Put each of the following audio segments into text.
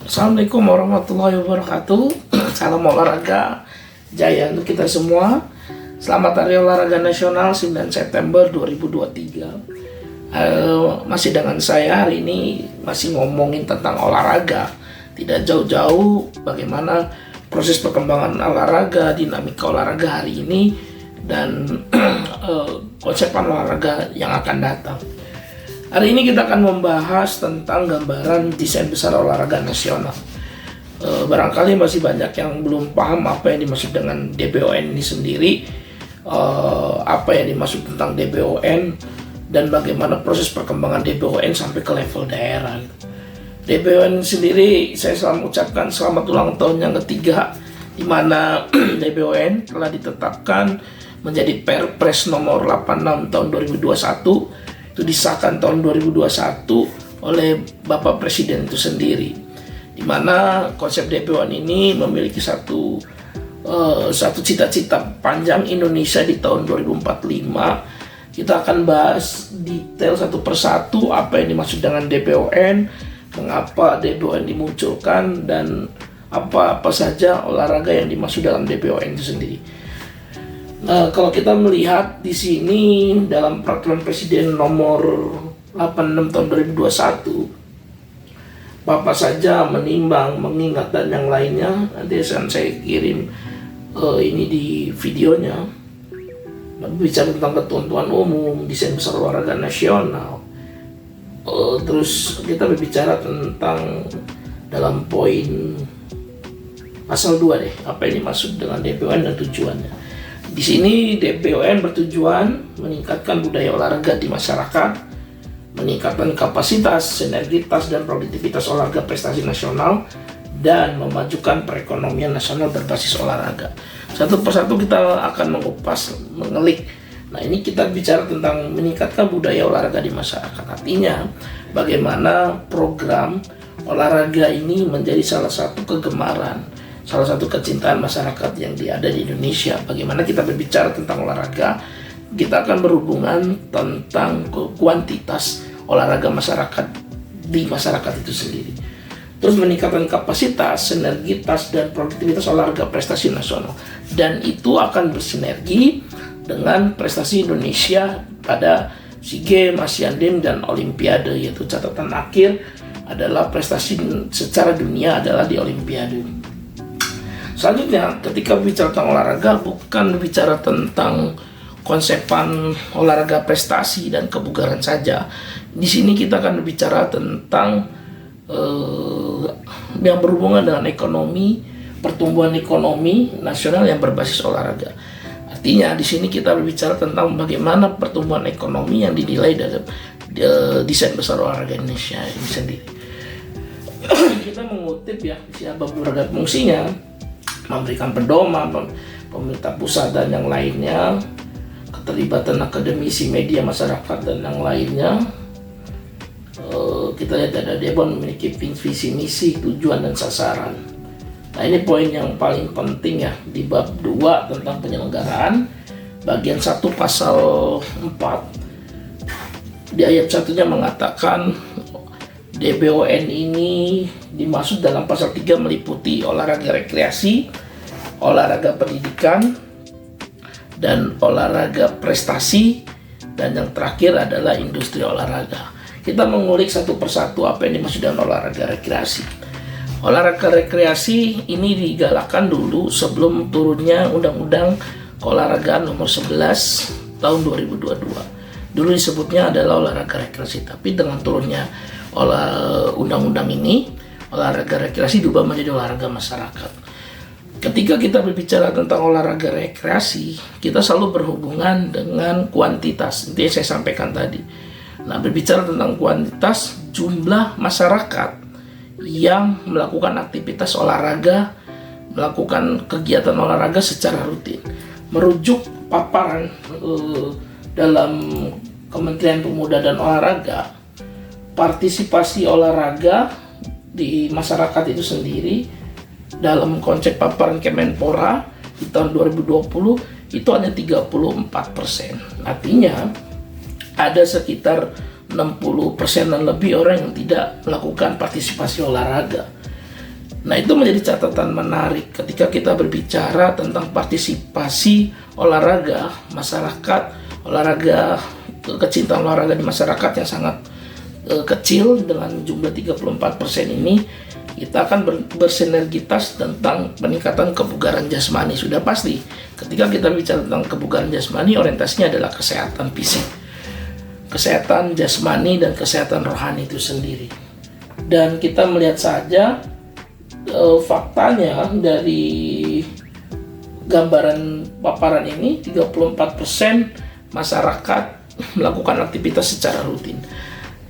Assalamualaikum warahmatullahi wabarakatuh. Salam olahraga jaya untuk kita semua. Selamat Hari Olahraga Nasional 9 September 2023. Masih dengan saya hari ini, masih ngomongin tentang olahraga. Tidak jauh-jauh bagaimana proses perkembangan olahraga, dinamika olahraga hari ini, dan konsep olahraga yang akan datang. Hari ini kita akan membahas tentang gambaran desain besar olahraga nasional. Barangkali masih banyak yang belum paham apa yang dimaksud dengan DBON ini sendiri, apa yang dimaksud tentang DBON, dan bagaimana proses perkembangan DBON sampai ke level daerah. DBON sendiri, saya selalu ucapkan selamat ulang tahun yang ketiga, di mana DBON telah ditetapkan menjadi Perpres nomor 86 tahun 2021. Itu disahkan tahun 2021 oleh Bapak Presiden itu sendiri, di mana konsep DBON ini memiliki satu cita-cita panjang Indonesia di tahun 2045. Kita akan bahas detail satu persatu apa yang dimaksud dengan DBON, mengapa DBON dimunculkan, dan apa saja olahraga yang dimaksud dalam DBON itu sendiri. Kalau kita melihat di sini dalam Peraturan Presiden nomor 86 tahun 2021, Bapak saja menimbang, mengingat, dan yang lainnya, nanti akan saya kirim ini di videonya, bicara tentang ketentuan umum, desain besar olahraga nasional. Terus kita berbicara tentang dalam poin pasal 2 deh, apa yang dimaksud dengan DBON dan tujuannya. Di sini DBON bertujuan meningkatkan budaya olahraga di masyarakat, meningkatkan kapasitas, sinergitas, dan produktivitas olahraga prestasi nasional, dan memajukan perekonomian nasional berbasis olahraga. Satu persatu kita akan mengupas, mengelik. Nah, ini kita bicara tentang meningkatkan budaya olahraga di masyarakat. Artinya, bagaimana program olahraga ini menjadi salah satu kegemaran, salah satu kecintaan masyarakat yang ada di Indonesia. Bagaimana kita berbicara tentang olahraga, kita akan berhubungan tentang kuantitas olahraga masyarakat di masyarakat itu sendiri. Terus meningkatkan kapasitas, sinergitas, dan produktivitas olahraga prestasi nasional. Dan itu akan bersinergi dengan prestasi Indonesia pada SEA Games, Asian Games, dan Olimpiade, yaitu catatan akhir adalah prestasi secara dunia adalah di Olimpiade. Selanjutnya, ketika bicara tentang olahraga, bukan bicara tentang konsepan olahraga prestasi dan kebugaran saja. Di sini kita akan berbicara tentang yang berhubungan dengan ekonomi, pertumbuhan ekonomi nasional yang berbasis olahraga. Artinya, di sini kita berbicara tentang bagaimana pertumbuhan ekonomi yang dinilai dari desain besar olahraga Indonesia ini sendiri. Kita mengutip beberapa fungsinya, memberikan pedoman, pemerintah pusat dan yang lainnya, keterlibatan akademisi, media, masyarakat, dan yang lainnya. Kita lihat ada DBON memiliki visi, misi, tujuan, dan sasaran. Nah, ini poin yang paling penting ya di bab 2 tentang penyelenggaraan, bagian 1 pasal 4. Di ayat 1-nya mengatakan DBON ini dimaksud dalam pasal 3 meliputi olahraga rekreasi, olahraga pendidikan, dan olahraga prestasi, dan yang terakhir adalah industri olahraga. Kita mengulik satu persatu apa yang dimaksud dengan olahraga rekreasi. Olahraga rekreasi ini digalakkan dulu sebelum turunnya Undang-Undang Keolahragaan nomor 11 tahun 2022. Dulu disebutnya adalah olahraga rekreasi, tapi dengan turunnya undang-undang ini, olahraga rekreasi diubah menjadi olahraga masyarakat. Ketika kita berbicara tentang olahraga rekreasi, kita selalu berhubungan dengan kuantitas. Itu yang saya sampaikan tadi. Nah, berbicara tentang kuantitas, jumlah masyarakat yang melakukan aktivitas olahraga, melakukan kegiatan olahraga secara rutin. Merujuk paparan dalam Kementerian Pemuda dan Olahraga, partisipasi olahraga di masyarakat itu sendiri dalam konsep paparan Kemenpora di tahun 2020 itu hanya 34%. Artinya ada sekitar 60% dan lebih orang yang tidak melakukan partisipasi olahraga. Nah, itu menjadi catatan menarik ketika kita berbicara tentang partisipasi olahraga masyarakat, olahraga, kecintaan olahraga di masyarakat yang sangat kecil dengan jumlah 34% ini. Kita akan bersinergitas tentang peningkatan kebugaran jasmani. Sudah pasti ketika kita bicara tentang kebugaran jasmani, orientasinya adalah kesehatan fisik, kesehatan jasmani, dan kesehatan rohani itu sendiri. Dan kita melihat saja faktanya dari gambaran paparan ini, 34% masyarakat melakukan aktivitas secara rutin.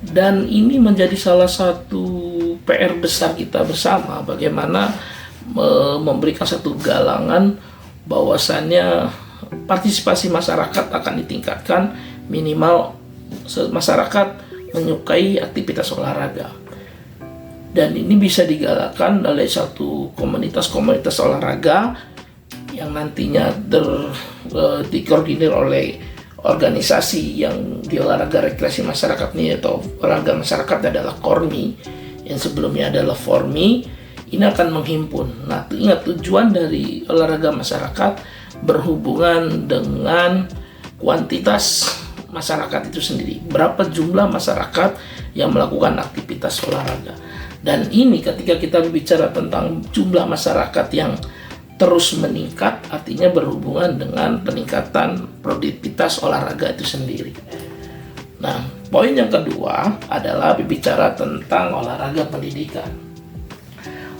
Dan ini menjadi salah satu PR besar kita bersama, bagaimana memberikan satu galangan bahwasannya partisipasi masyarakat akan ditingkatkan, minimal masyarakat menyukai aktivitas olahraga. Dan ini bisa digalakkan oleh satu komunitas-komunitas olahraga yang nantinya dikoordinir oleh organisasi yang di olahraga rekreasi masyarakat ini, atau olahraga masyarakat adalah KORMI, yang sebelumnya adalah FORMI. Ini akan menghimpun. Nah, ingat tujuan dari olahraga masyarakat berhubungan dengan kuantitas masyarakat itu sendiri. Berapa jumlah masyarakat yang melakukan aktivitas olahraga. Dan ini ketika kita berbicara tentang jumlah masyarakat yang terus meningkat, artinya berhubungan dengan peningkatan produktivitas olahraga itu sendiri. Nah, poin yang kedua adalah berbicara tentang olahraga pendidikan.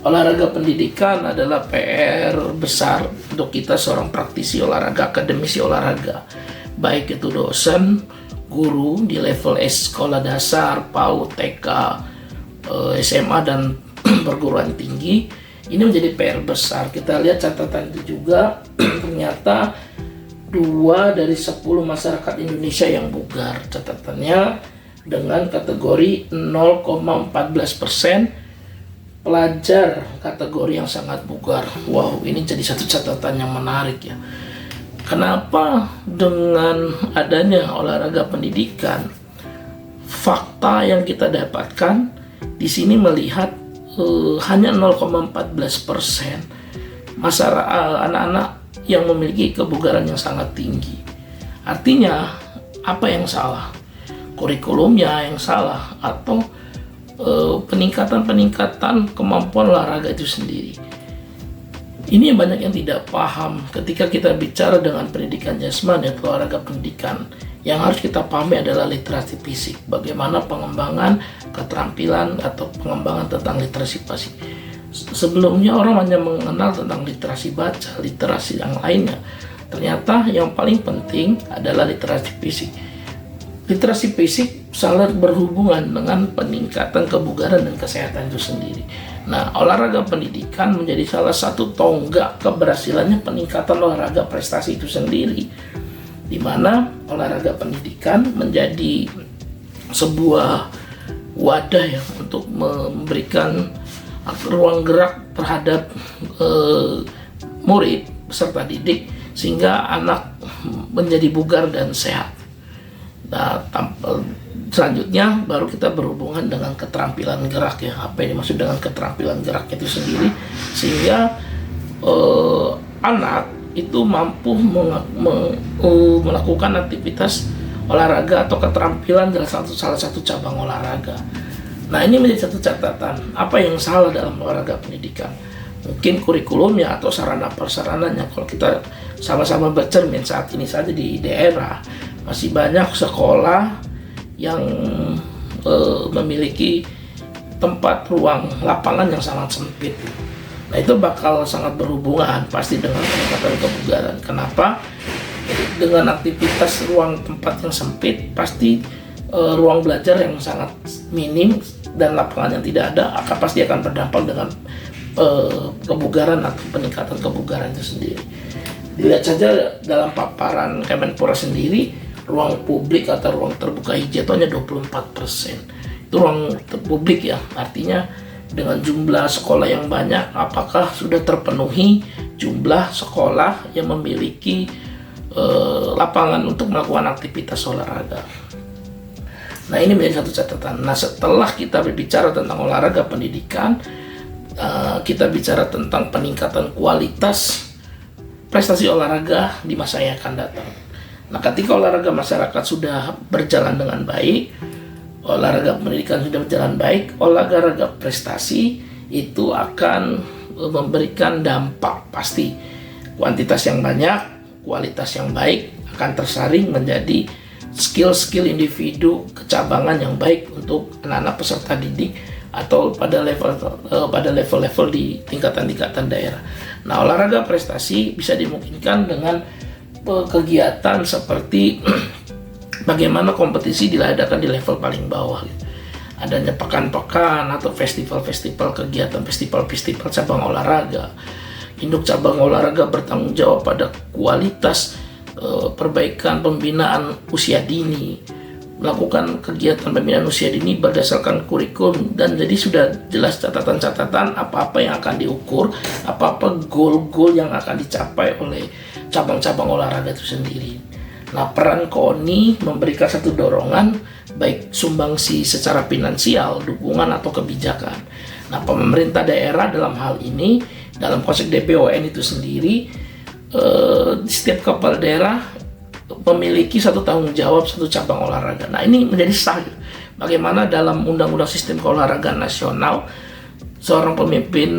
Olahraga pendidikan adalah PR besar untuk kita seorang praktisi olahraga, akademisi olahraga, baik itu dosen, guru di level sekolah dasar, PAUD, TK, SMA, dan perguruan tinggi. Ini menjadi PR besar. Kita lihat catatan itu juga, ternyata 2 dari 10 masyarakat Indonesia yang bugar. Catatannya dengan kategori 0,14% pelajar kategori yang sangat bugar. Wow, ini jadi satu catatan yang menarik ya. Kenapa dengan adanya olahraga pendidikan, fakta yang kita dapatkan di sini melihat hanya 0,14% masyarakat anak-anak yang memiliki kebugaran yang sangat tinggi. Artinya apa yang salah? Kurikulumnya yang salah, atau peningkatan kemampuan olahraga itu sendiri? Ini banyak yang tidak paham ketika kita bicara dengan pendidikan jasmani atau olahraga pendidikan. Yang harus kita pahami adalah literasi fisik. Bagaimana pengembangan keterampilan atau pengembangan tentang literasi fisik. Sebelumnya orang hanya mengenal tentang literasi baca, literasi yang lainnya. Ternyata yang paling penting adalah literasi fisik. Literasi fisik sangat berhubungan dengan peningkatan kebugaran dan kesehatan itu sendiri. Nah, olahraga pendidikan menjadi salah satu tonggak keberhasilannya peningkatan olahraga prestasi itu sendiri, di mana olahraga pendidikan menjadi sebuah wadah ya untuk memberikan ruang gerak terhadap murid peserta didik, sehingga anak menjadi bugar dan sehat. Nah, selanjutnya baru kita berhubungan dengan keterampilan gerak ya. Apa yang dimaksud dengan keterampilan gerak itu sendiri, sehingga anak itu mampu melakukan aktivitas olahraga atau keterampilan dalam salah satu cabang olahraga. Nah, ini menjadi satu catatan. Apa yang salah dalam olahraga pendidikan? Mungkin kurikulumnya atau sarana prasarananya. Kalau kita sama-sama bercermin saat ini saja di daerah, masih banyak sekolah yang memiliki tempat ruang lapangan yang sangat sempit. Nah, itu bakal sangat berhubungan pasti dengan peningkatan kebugaran. Kenapa? Dengan aktivitas ruang tempat yang sempit, pasti ruang belajar yang sangat minim dan lapangan yang tidak ada pasti akan berdampak dengan kebugaran atau peningkatan kebugaran itu sendiri. Dilihat saja dalam paparan Kemenpora sendiri, ruang publik atau ruang terbuka hijau itu hanya 24%. Itu ruang publik ya, artinya dengan jumlah sekolah yang banyak, apakah sudah terpenuhi jumlah sekolah yang memiliki lapangan untuk melakukan aktivitas olahraga? Nah, ini menjadi satu catatan. Nah, setelah kita berbicara tentang olahraga pendidikan, kita bicara tentang peningkatan kualitas prestasi olahraga di masa yang akan datang. Nah, ketika olahraga masyarakat sudah berjalan dengan baik, olahraga pendidikan sudah berjalan baik, olahraga prestasi itu akan memberikan dampak pasti. Kuantitas yang banyak, kualitas yang baik akan tersaring menjadi skill-skill individu kecabangan yang baik untuk anak-anak peserta didik atau pada level-level di tingkatan-tingkatan daerah. Nah, olahraga prestasi bisa dimungkinkan dengan kegiatan seperti bagaimana kompetisi diadakan di level paling bawah. Adanya pekan-pekan atau festival-festival kegiatan, festival-festival cabang olahraga. Induk cabang olahraga bertanggung jawab pada kualitas perbaikan pembinaan usia dini, melakukan kegiatan pembinaan usia dini berdasarkan kurikulum, dan jadi sudah jelas catatan-catatan apa-apa yang akan diukur, apa-apa goal-goal yang akan dicapai oleh cabang-cabang olahraga itu sendiri. Nah, peran KONI memberikan satu dorongan baik sumbangsi secara finansial, dukungan atau kebijakan. Nah, pemerintah daerah dalam hal ini, dalam konsep DPON itu sendiri, setiap kepala daerah memiliki satu tanggung jawab satu cabang olahraga. Nah, ini menjadi sah. Bagaimana dalam Undang-Undang Sistem Keolahragaan Nasional, seorang pemimpin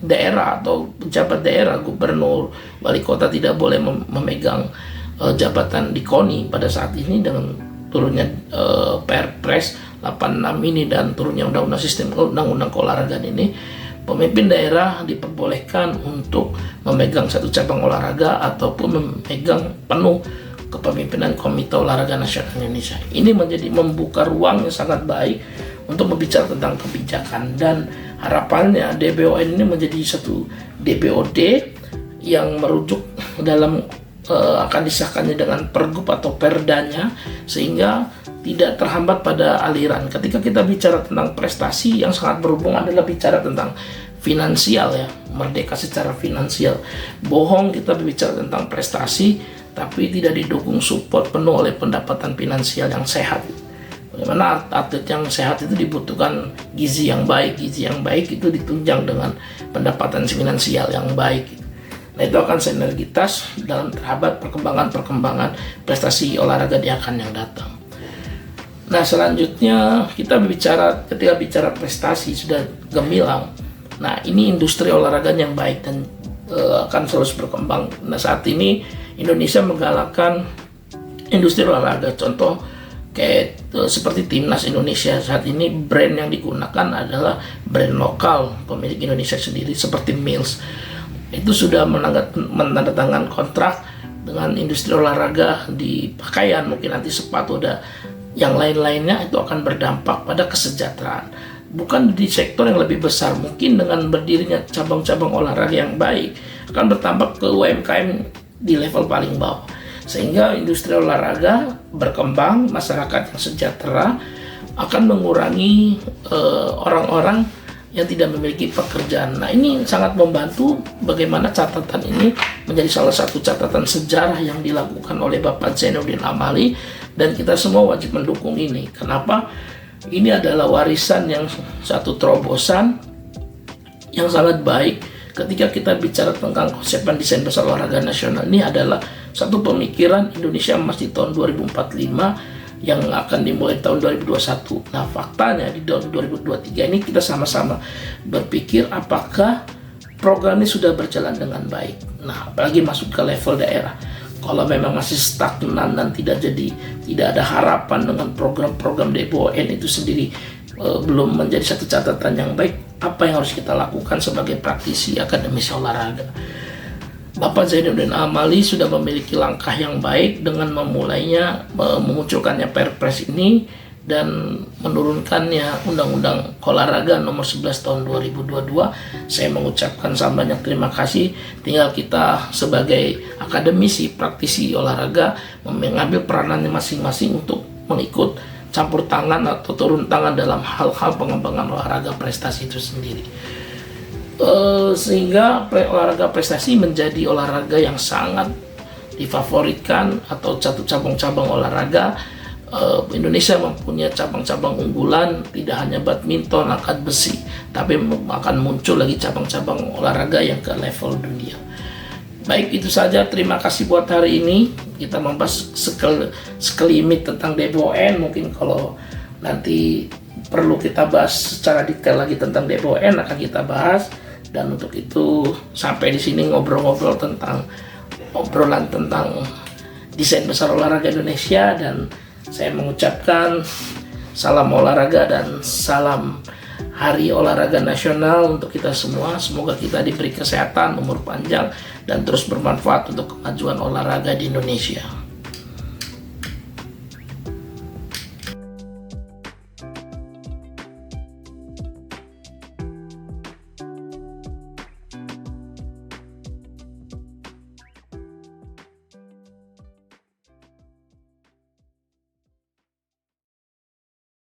daerah atau pejabat daerah, gubernur, wali kota tidak boleh memegang jabatan di KONI pada saat ini dengan turunnya Perpres 86 ini dan turunnya Undang-Undang Keolahragaan ini. Pemimpin daerah diperbolehkan untuk memegang satu cabang olahraga ataupun memegang penuh kepemimpinan Komite Olahraga Nasional Indonesia. Ini menjadi membuka ruang yang sangat baik untuk berbicara tentang kebijakan, dan harapannya DPON ini menjadi satu DPOD yang merujuk dalam akan disahkannya dengan pergub atau perdanya, sehingga tidak terhambat pada aliran. Ketika kita bicara tentang prestasi, yang sangat berhubungan adalah bicara tentang finansial ya, merdeka secara finansial. Bohong kita berbicara tentang prestasi tapi tidak didukung support penuh oleh pendapatan finansial yang sehat. Bagaimana atlet yang sehat itu dibutuhkan gizi yang baik itu ditunjang dengan pendapatan finansial yang baik. Nah, itu akan sinergitas dalam terhambat perkembangan prestasi olahraga di akan yang datang. Nah, selanjutnya kita ketika bicara prestasi sudah gemilang. Nah, ini industri olahraga yang baik dan akan terus berkembang. Nah, saat ini Indonesia menggalakkan industri olahraga. Contoh kayak seperti Timnas Indonesia saat ini, brand yang digunakan adalah brand lokal pemilik Indonesia sendiri seperti Mills. Itu sudah menandatangani kontrak dengan industri olahraga di pakaian, mungkin nanti sepatu ada yang lain-lainnya. Itu akan berdampak pada kesejahteraan, bukan di sektor yang lebih besar. Mungkin dengan berdirinya cabang-cabang olahraga yang baik akan berdampak ke UMKM di level paling bawah, sehingga industri olahraga berkembang, masyarakat yang sejahtera, akan mengurangi orang-orang yang tidak memiliki pekerjaan. Nah, ini sangat membantu bagaimana catatan ini menjadi salah satu catatan sejarah yang dilakukan oleh Bapak Zainuddin Amali, dan kita semua wajib mendukung ini. Kenapa? Ini adalah warisan yang satu terobosan yang sangat baik ketika kita bicara tentang konsep desain besar olahraga nasional. Ini adalah satu pemikiran Indonesia Emas di tahun 2045 yang akan dimulai tahun 2021. Nah, faktanya di tahun 2023 ini kita sama-sama berpikir apakah program ini sudah berjalan dengan baik. Nah, apalagi masuk ke level daerah. Kalau memang masih stagnan dan tidak ada harapan dengan program-program DPON itu sendiri belum menjadi satu catatan yang baik, apa yang harus kita lakukan sebagai praktisi akademisi olahraga? Bapak Zainuddin Amali sudah memiliki langkah yang baik dengan memunculkannya Perpres ini dan menurunkannya Undang-Undang Olahraga Nomor 11 Tahun 2022. Saya mengucapkan banyak terima kasih. Tinggal kita sebagai akademisi, praktisi olahraga mengambil peranannya masing-masing untuk mengikut campur tangan atau turun tangan dalam hal-hal pengembangan olahraga prestasi itu sendiri. Sehingga olahraga prestasi menjadi olahraga yang sangat difavoritkan atau satu cabang-cabang olahraga Indonesia mempunyai cabang-cabang unggulan, tidak hanya badminton, angkat besi, tapi akan muncul lagi cabang-cabang olahraga yang ke level dunia. Baik, itu saja. Terima kasih buat hari ini. Kita membahas sekelimit tentang DBON. Mungkin kalau nanti perlu kita bahas secara detail lagi tentang DBON akan kita bahas. Dan untuk itu sampai di sini ngobrol-ngobrol tentang obrolan tentang desain besar olahraga Indonesia, dan saya mengucapkan salam olahraga dan salam Hari Olahraga Nasional untuk kita semua. Semoga kita diberi kesehatan, umur panjang, dan terus bermanfaat untuk kemajuan olahraga di Indonesia.